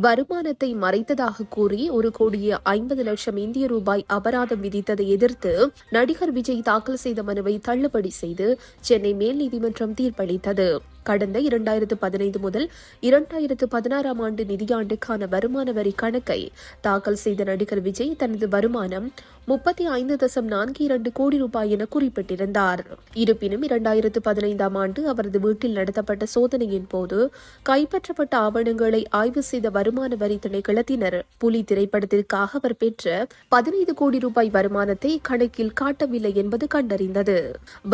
வருமானத்தை மறைத்ததாக கூறி 1,50,00,000 இந்திய ரூபாய் அபராதம் விதித்ததை எதிர்த்து நடிகர் விஜய் தாக்கல் செய்த மனுவை தள்ளுபடி செய்து சென்னை மேல் நீதிமன்றம் தீர்ப்பளித்தது. கடந்த 2015 முதல் 2016 ஆண்டு நிதியாண்டுக்கான வருமான வரி கணக்கை தாக்கல் செய்த நடிகர் விஜய் தனது வருமானம் 35.42 கோடி ரூபாய் என குறிப்பிட்டிருந்தார். இருப்பினும் 2015 ஆண்டு அவரது வீட்டில் நடத்தப்பட்ட சோதனையின் போது கைப்பற்றப்பட்ட ஆவணங்களை ஆய்வு செய்த வருமான வரி திணைக்களத்தினர் புலி திரைப்படத்திற்காக அவர் பெற்ற 15 கோடி ரூபாய் வருமானத்தை கணக்கில் காட்டவில்லை என்பது கண்டறிந்தது.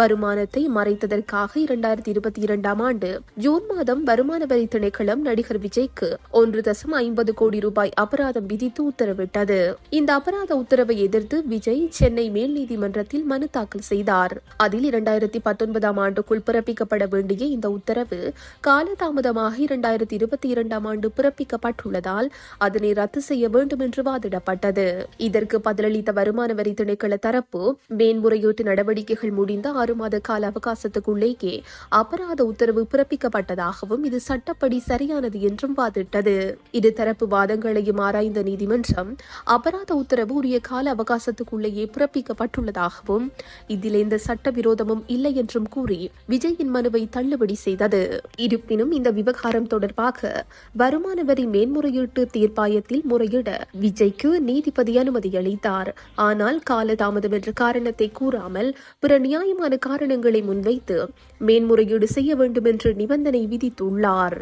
வருமானத்தை மறைத்ததற்காக 2022 ஆண்டு ஜூன் மாதம் வருமான வரி திணைக்களம் நடிகர் விஜய்க்கு 1.50 கோடி ரூபாய் அபராதம் விதித்து உத்தரவிட்டது. இந்த அபராத உத்தரவை எதிர்த்து விஜய் சென்னை மேல் நீதிமன்றத்தில் மனு தாக்கல் செய்தார். அதில் 2019 ஆண்டுக்குள் பிறப்பிக்கப்பட வேண்டிய இந்த உத்தரவு காலதாமதமாக 2022 ஆண்டு பிறப்பிக்கப்பட்டுள்ளதால் அதனை ரத்து செய்ய வேண்டும் என்று வாதிடப்பட்டது. இதற்கு பதிலளித்த வருமான வரி திணைக்கள தரப்பு மேன்முறையீட்டு நடவடிக்கைகள் முடிந்த 6 மாத கால அவகாசத்துக்குள்ளேயே அபராத உத்தரவு பிறப்பிக்கப்பட்டதாகவும் இது சட்டப்படி சரியானது என்றும் வாதிட்டது. இருதரப்பு வாதங்களையும் ஆராய்ந்த நீதிமன்றம் அபராத உத்தரவு உரிய கால அவகாசத்துக்குள்ளேயே பிறப்பிக்கப்பட்டுள்ளதாகவும் இதில் எந்த சட்டவிரோதமும் இல்லை என்றும் கூறி விஜயின் மனுவை தள்ளுபடி செய்தது. இருப்பினும் இந்த விவகாரம் தொடர்பாக வருமான வரி மேன்முறையீட்டு தீர்ப்பாயத்தில் முறையிட விஜய்க்கு நீதிபதி அனுமதி அளித்தார். ஆனால் காலதாமதம் என்ற காரணத்தை கூறாமல் பிற நியாயமான காரணங்களை முன்வைத்து மேன்முறையீடு செய்ய வேண்டும் என்று நிபந்தனை விதித்துள்ளார்.